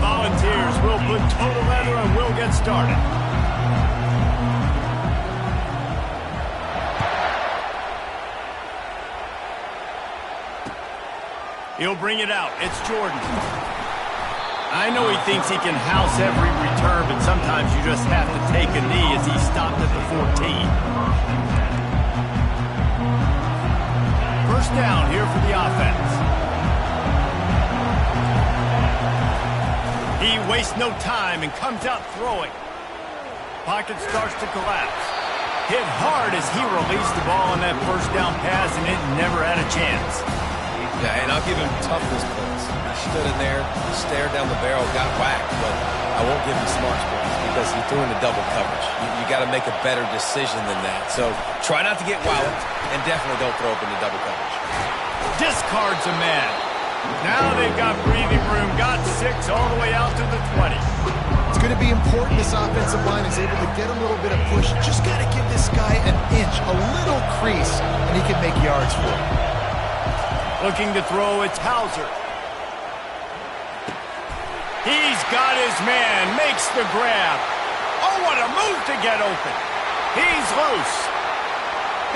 Volunteers will put total leather and we'll get started. He'll bring it out. It's Jordan. I know he thinks he can house every return, but sometimes you just have to take a knee as he stopped at the 14. First down here for the offense. He wastes no time and comes out throwing. Pocket starts to collapse. Hit hard as he released the ball on that first down pass, and it never had a chance. Yeah, and I'll give him toughness points. He stood in there, stared down the barrel, got whacked, but I won't give him smarts points because he threw into double coverage. You got to make a better decision than that. So try not to get walloped, and definitely don't throw up into double coverage. Discards a man. Now they've got breathing room, got 6 all the way out to the 20. It's going to be important this offensive line is able to get a little bit of push. Just got to give this guy an inch, a little crease, and he can make yards for it. Looking to throw, it's Hauser. He's got his man, makes the grab. Oh, what a move to get open. He's loose.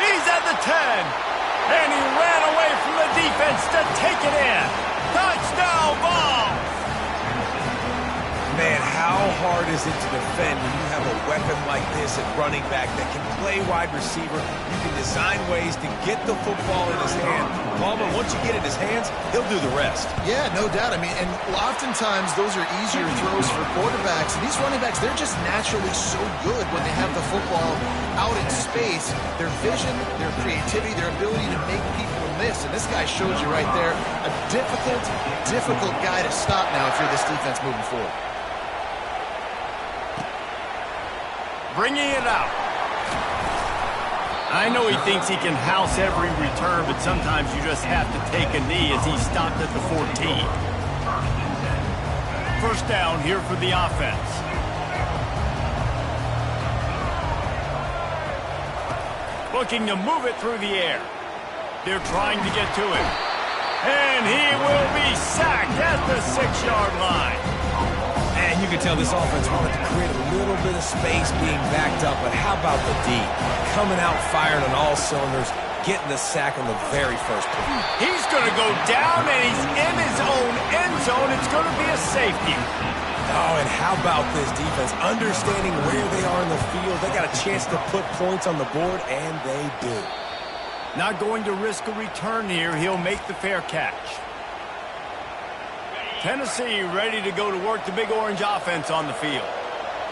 He's at the 10. And he ran away from the defense to take it in. Touchdown ball. Man, how hard is it to defend when you have a weapon like this at running back that can play wide receiver? You can design ways to get the football in his hand. Palmer, once you get it in his hands, he'll do the rest. Yeah, no doubt. I mean, and oftentimes those are easier throws for quarterbacks. And these running backs, they're just naturally so good when they have the football out in space. Their vision, their creativity, their ability to make people miss. And this guy shows you right there, a difficult guy to stop now if you're this defense moving forward. Bringing it out. I know he thinks he can house every return, but sometimes you just have to take a knee as he stopped at the 14. First down here for the offense. Looking to move it through the air. They're trying to get to him. And he will be sacked at the 6-yard line. And you can tell this offense wanted to create a little bit of space being backed up, but how about the D? Coming out firing on all cylinders, getting the sack on the very first play. He's going to go down, and he's in his own end zone. It's going to be a safety. Oh, and how about this defense? Understanding where they are in the field. They got a chance to put points on the board, and they do. Not going to risk a return here. He'll make the fair catch. Tennessee ready to go to work the Big Orange offense on the field.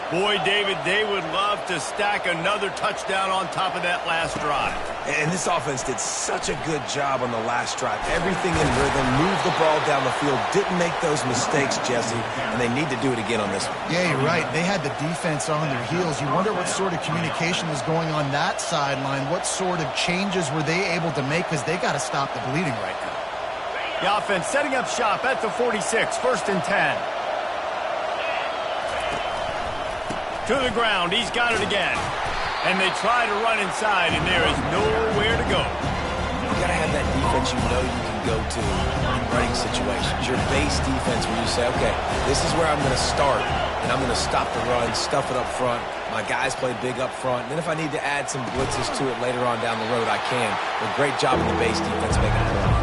Boy, David, they would love to stack another touchdown on top of that last drive. And this offense did such a good job on the last drive. Everything in rhythm, moved the ball down the field, didn't make those mistakes, Jesse, and they need to do it again on this one. Yeah, you're right. They had the defense on their heels. You wonder what sort of communication was going on that sideline. What sort of changes were they able to make, because they got to stop the bleeding right now. The offense setting up shop at the 46, first and 10. To the ground, he's got it again. And they try to run inside, and there is nowhere to go. You got to have that defense you know you can go to in running situations. Your base defense where you say, okay, this is where I'm going to start, and I'm going to stop the run, stuff it up front. My guys play big up front. And then if I need to add some blitzes to it later on down the road, I can. But great job in the base defense making a play.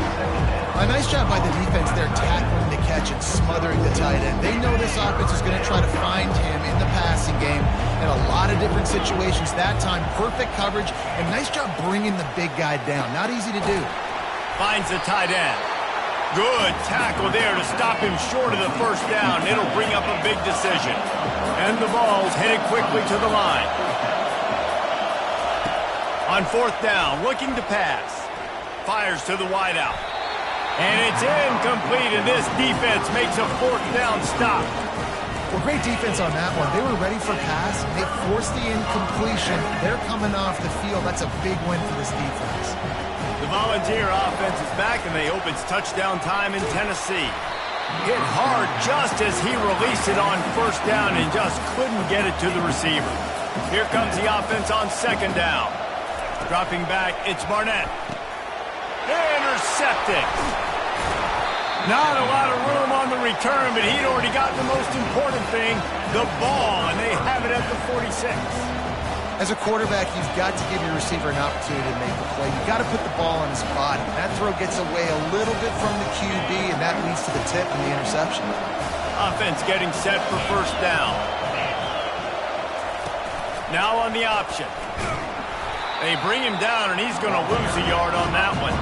A nice job by the defense there tackling the catch and smothering the tight end. They know this offense is going to try to find him in the passing game in a lot of different situations. That time, perfect coverage, and nice job bringing the big guy down. Not easy to do. Finds the tight end. Good tackle there to stop him short of the first down. It'll bring up a big decision. And the ball's headed quickly to the line. On fourth down, looking to pass. Fires to the wideout. And it's incomplete, and this defense makes a fourth down stop. Well, great defense on that one. They were ready for pass. They forced the incompletion. They're coming off the field. That's a big win for this defense. The Volunteer offense is back, and they hope it's touchdown time in Tennessee. Hit hard just as he released it on first down and just couldn't get it to the receiver. Here comes the offense on second down. Dropping back, it's Barnett. Intercepted. Not a lot of room on the return, but he'd already gotten the most important thing, the ball, and they have it at the 46. As a quarterback, you've got to give your receiver an opportunity to make the play. You've got to put the ball on his body. That throw gets away a little bit from the QB, and that leads to the tip and the interception. Offense getting set for first down. Now on the option. They bring him down, and he's going to lose a yard on that one.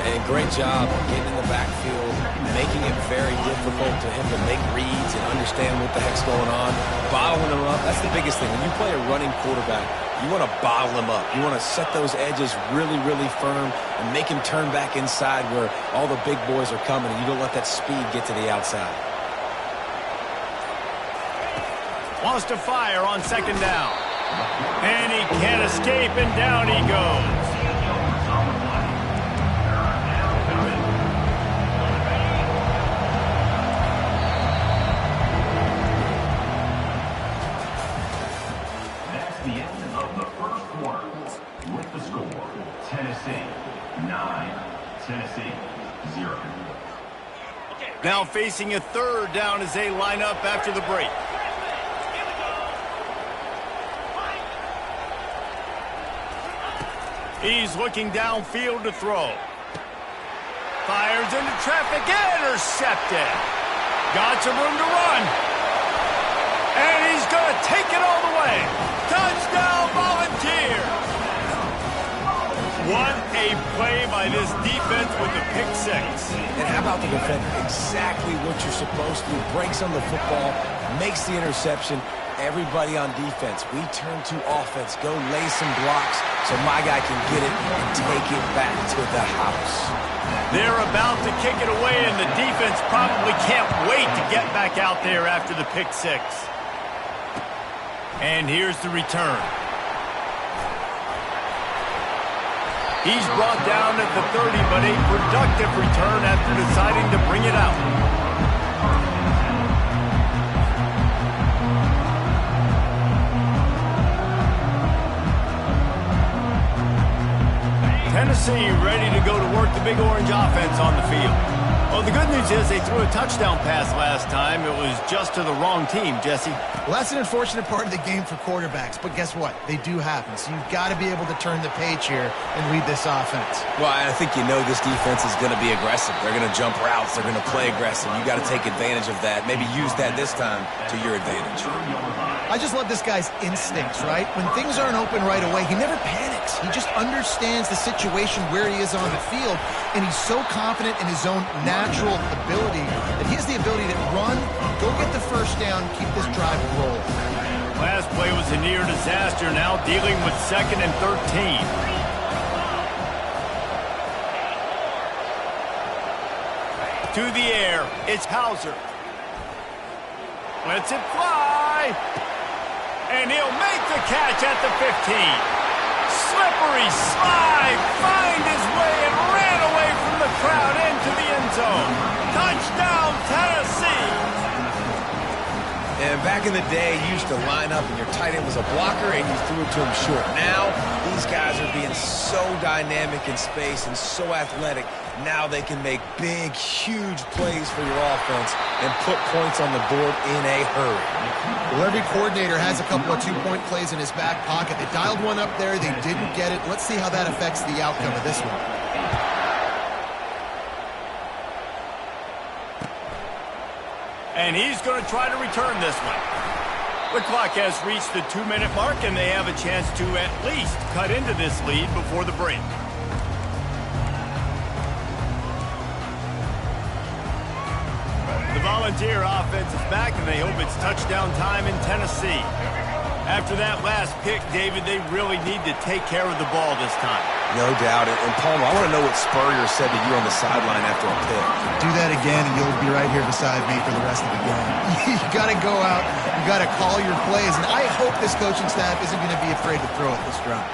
And great job getting in the backfield, making it very difficult to him to make reads and understand what the heck's going on. Bottling him up, that's the biggest thing. When you play a running quarterback, you want to bottle him up. You want to set those edges really, really firm and make him turn back inside where all the big boys are coming, and you don't let that speed get to the outside. Wants to fire on second down. And he can't escape, and down he goes. That's the end of the first quarter. With the score, Tennessee 9, Tennessee 0. Now facing a third down as they line up after the break. He's looking downfield to throw. Fires into traffic, intercepted. Got some room to run. And he's going to take it all the way. Touchdown, Volunteer. What a play by this defense with the pick six. And how about the defender? Exactly what you're supposed to do. Breaks on the football, makes the interception. Everybody on defense, we turn to offense. Go lay some blocks so my guy can get it and take it back to the house. They're about to kick it away, and the defense probably can't wait to get back out there after the pick six. And here's the return. He's brought down at the 30, but a productive return after deciding to bring it out. Tennessee ready to go to work the Big Orange offense on the field. Well, the good news is they threw a touchdown pass last time. It was just to the wrong team, Jesse. Well, that's an unfortunate part of the game for quarterbacks, but guess what? They do happen, so you've got to be able to turn the page here and lead this offense. Well, I think you know this defense is going to be aggressive. They're going to jump routes. They're going to play aggressive. You got to take advantage of that. Maybe use that this time to your advantage. I just love this guy's instincts, right? When things aren't open right away, he never panics. He just understands the situation where he is on the field, and he's so confident in his own natural ability that he has the ability to run, go get the first down, keep this drive rolling. Last play was a near disaster, now dealing with 2nd and 13. To the air, it's Hauser. Lets it fly. And he'll make the catch at the 15. Slippery slide, find his way and ran away from the crowd into the end zone. Touchdown, Tennessee. And back in the day, you used to line up and your tight end was a blocker and you threw it to him short. Now, these guys are being so dynamic in space and so athletic. Now they can make big, huge plays for your offense and put points on the board in a hurry. Well, every coordinator has a couple of two-point plays in his back pocket. They dialed one up there. They didn't get it. Let's see how that affects the outcome of this one. And he's going to try to return this one. The clock has reached the 2-minute mark, and they have a chance to at least cut into this lead before the break. The Volunteer offense is back, and they hope it's touchdown time in Tennessee. After that last pick, David, they really need to take care of the ball this time. No doubt. And Palmer, I want to know what Spurrier said to you on the sideline after a pick. Do that again, and you'll be right here beside me for the rest of the game. You got to go out. You got to call your plays, and I hope this coaching staff isn't going to be afraid to throw at this drive.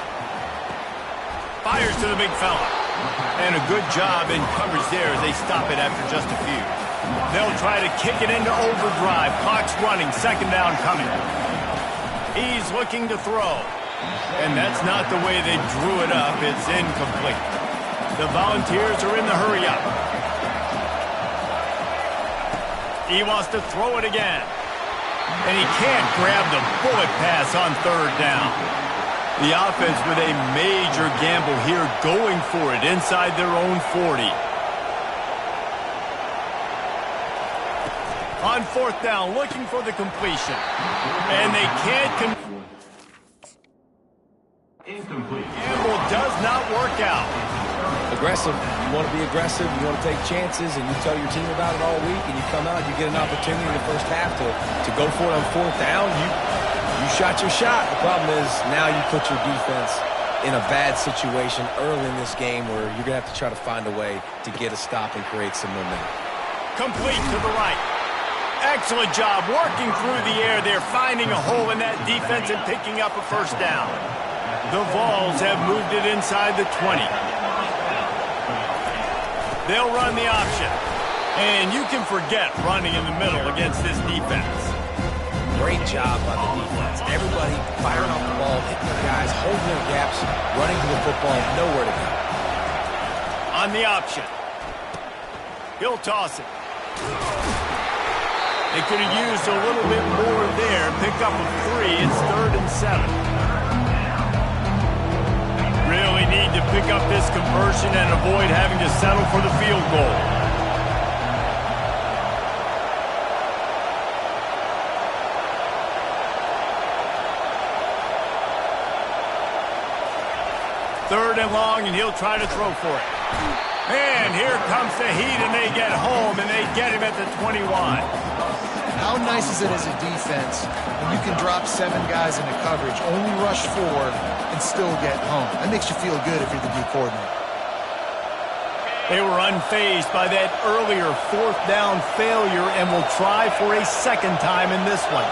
Fires to the big fella. And a good job in coverage there as they stop it after just a few. They'll try to kick it into overdrive. Clock's running. 2nd down coming. He's looking to throw. And that's not the way they drew it up. It's incomplete. The Volunteers are in the hurry up. He wants to throw it again. And he can't grab the bullet pass on third down. The offense with a major gamble here, going for it inside their own 40. On fourth down, looking for the completion. And they can't Incomplete. Gamble does not work out. Aggressive. You want to be aggressive. You want to take chances, and you tell your team about it all week, and you come out, you get an opportunity in the first half to go for it on fourth down. You shot your shot. The problem is now you put your defense in a bad situation early in this game where you're going to have to try to find a way to get a stop and create some momentum. Complete to the right. Excellent job working through the air there, finding a hole in that defense and picking up a first down. The Vols have moved it inside the 20. They'll run the option. And you can forget running in the middle against this defense. Great job by the defense. Everybody firing off the ball, hitting their guys, holding their gaps, running to the football, nowhere to go. On the option. He'll toss it. They could have used a little bit more there. Pick up a 3. It's 3rd and 7. Really need to pick up this conversion and avoid having to settle for the field goal. Third and long, and he'll try to throw for it. And here comes the heat, and they get home, and they get him at the 21. How nice is it as a defense when you can drop 7 guys into coverage, only rush 4, and still get home? That makes you feel good if you're the D coordinator. They were unfazed by that earlier fourth down failure and will try for a second time in this one.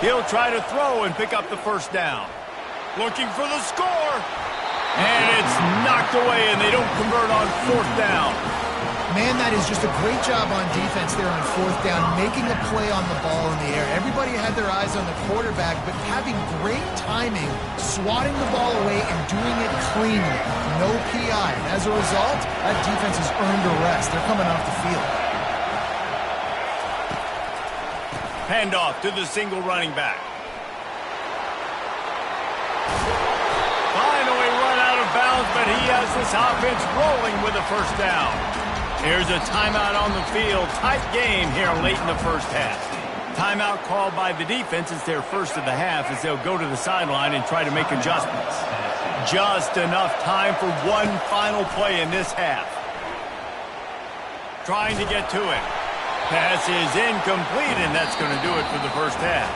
He'll try to throw and pick up the first down. Looking for the score. And it's knocked away, and they don't convert on fourth down. Man, that is just a great job on defense there on fourth down, making a play on the ball in the air. Everybody had their eyes on the quarterback, but having great timing, swatting the ball away and doing it cleanly. No PI. And as a result, that defense has earned a rest. They're coming off the field. Handoff to the single running back. Finally run out of bounds, but he has this offense rolling with a first down. Here's a timeout on the field. Tight game here late in the first half. Timeout called by the defense. It's their first of the half as they'll go to the sideline and try to make adjustments. Just enough time for one final play in this half. Trying to get to it. Pass is incomplete, and that's going to do it for the first half.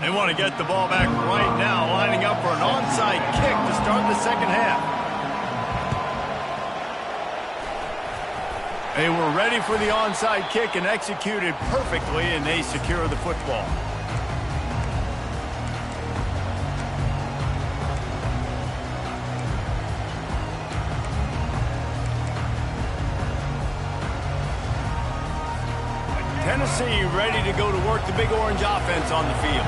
They want to get the ball back right now, lining up for an onside kick to start the second half. They were ready for the onside kick and executed perfectly, and they secure the football. Tennessee ready to go to work the Big Orange offense on the field.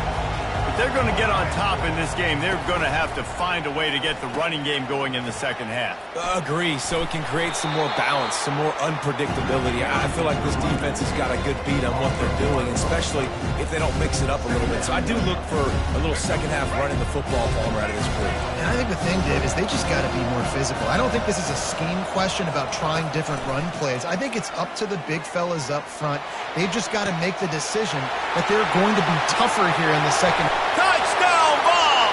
If they're going to get on top in this game, they're going to have to find a way to get the running game going in the second half. Agree, so it can create some more balance, some more unpredictability. I feel like this defense has got a good beat on what they're doing, especially if they don't mix it up a little bit. So I do look for a little second half running the football ball out of this group. And I think the thing, Dave, is they just got to be more physical. I don't think this is a scheme question about trying different run plays. I think it's up to the big fellas up front. They've just got to make the decision that they're going to be tougher here in the second. Touchdown ball!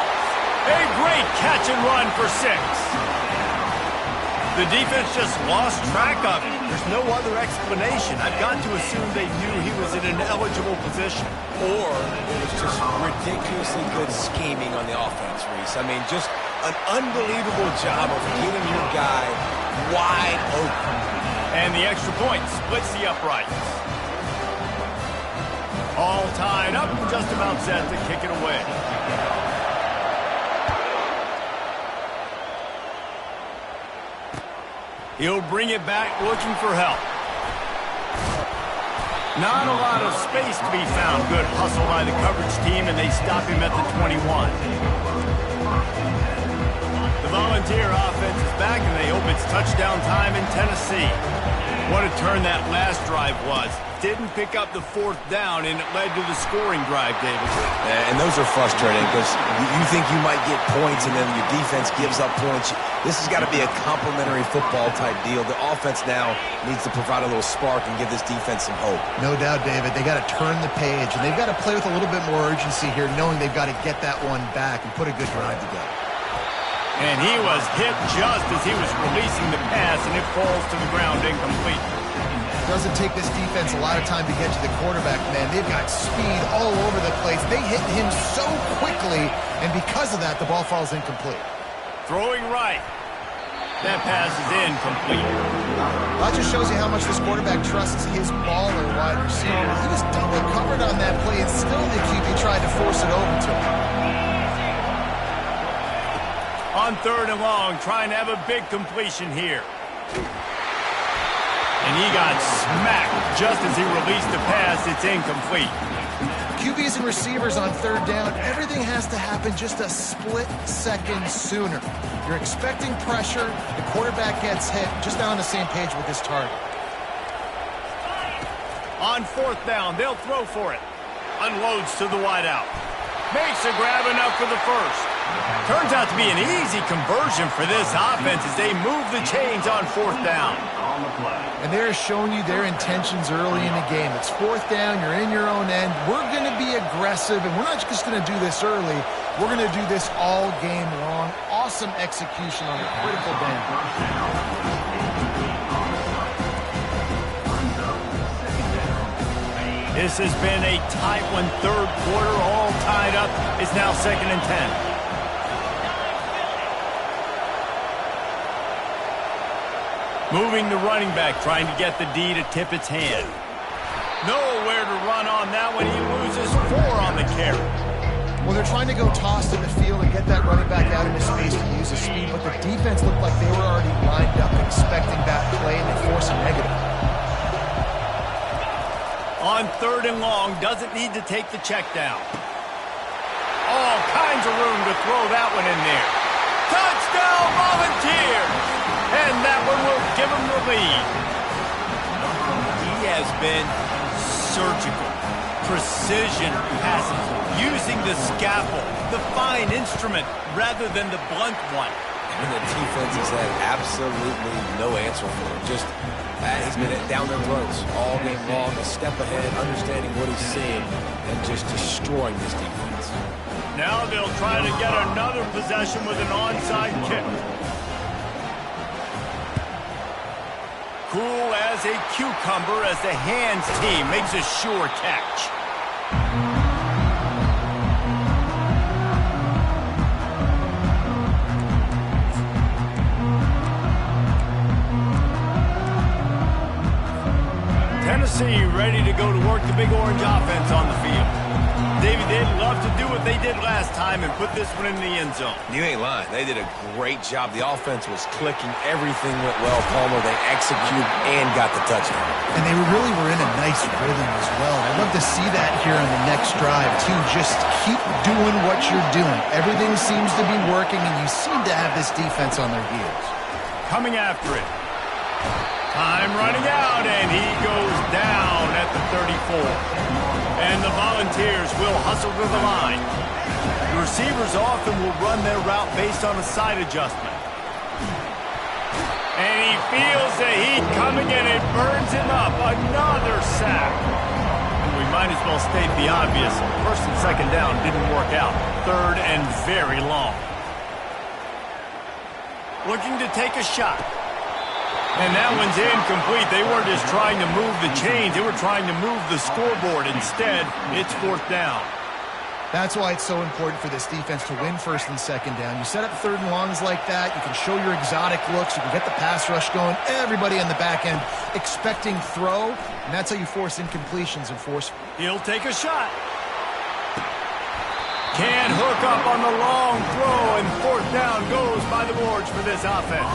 A great catch and run for 6. The defense just lost track of it. There's no other explanation. I've got to assume they knew he was in an eligible position. Or it was just ridiculously good scheming on the offense, Reese. I mean, just an unbelievable job of getting your guy wide open. And the extra point splits the uprights. All tied up, just about set to kick it away. He'll bring it back looking for help. Not a lot of space to be found. Good hustle by the coverage team, and they stop him at the 21. The Volunteer offense is back, and they hope it's touchdown time in Tennessee. What a turn that last drive was. Didn't pick up the fourth down, and it led to the scoring drive, David. And those are frustrating because you think you might get points, and then your defense gives up points. This has got to be a complementary football type deal. The offense now needs to provide a little spark and give this defense some hope. No doubt, David. They got to turn the page, and they've got to play with a little bit more urgency here, knowing they've got to get that one back and put a good drive together. And he was hit just as he was releasing the pass, and it falls to the ground incomplete. Doesn't take this defense a lot of time to get to the quarterback, man. They've got speed all over the place. They hit him so quickly, and because of that, the ball falls incomplete. Throwing right. That pass is incomplete. That just shows you how much this quarterback trusts his baller wide receiver. He was double covered on that play, and still the QB tried to force it over to him. On 3rd and long, trying to have a big completion here. And he got smacked just as he released the pass. It's incomplete. QBs and receivers on 3rd down, everything has to happen just a split second sooner. You're expecting pressure, the quarterback gets hit, just not on the same page with his target. On 4th down, they'll throw for it. Unloads to the wideout. Makes a grab enough for the first. Turns out to be an easy conversion for this offense as they move the chains on 4th down. And they're showing you their intentions early in the game. It's 4th down, you're in your own end. We're going to be aggressive, and we're not just going to do this early. We're going to do this all game long. Awesome execution on a critical down. This has been a tight one. 3rd quarter, all tied up. It's now 2nd and 10. Moving the running back, trying to get the D to tip its hand. Nowhere to run on that one. He loses 4 on the carry. Well, they're trying to go toss to the field and get that running back out into space to use his speed, but the defense looked like they were already lined up expecting that play, and they force a negative. On 3rd and long, doesn't need to take the check down. All kinds of room to throw that one in there. Touchdown, Volunteers! And that one will give him the lead. He has been surgical, precision passing, using the scalpel, the fine instrument, rather than the blunt one. And the defense has had absolutely no answer for him. Just, he's been down their throats all game long, a step ahead, understanding what he's seeing, and just destroying this defense. Now they'll try to get another possession with an onside kick. Cool as a cucumber as the hands team makes a sure catch. Tennessee ready to go to work the Big Orange offense on the field. David, they'd love to do what they did last time and put this one in the end zone. You ain't lying. They did a great job. The offense was clicking. Everything went well. Palmer, they executed and got the touchdown. And they really were in a nice rhythm as well. I'd love to see that here on the next drive, too. Just keep doing what you're doing. Everything seems to be working, and you seem to have this defense on their heels. Coming after it. Time running out, and he goes down at the 34. And the Volunteers will hustle to the line. The receivers often will run their route based on a side adjustment. And he feels the heat coming, and it burns him up. Another sack. And we might as well state the obvious. 1st and 2nd down didn't work out. 3rd and very long. Looking to take a shot. And that one's incomplete. They weren't just trying to move the chains. They were trying to move the scoreboard. Instead, it's 4th down. That's why it's so important for this defense to win 1st and 2nd down. You set up 3rd and longs like that. You can show your exotic looks. You can get the pass rush going. Everybody on the back end expecting throw. And that's how you force incompletions and force. He'll take a shot. Can't hook up on the long throw. And 4th down goes by the boards for this offense.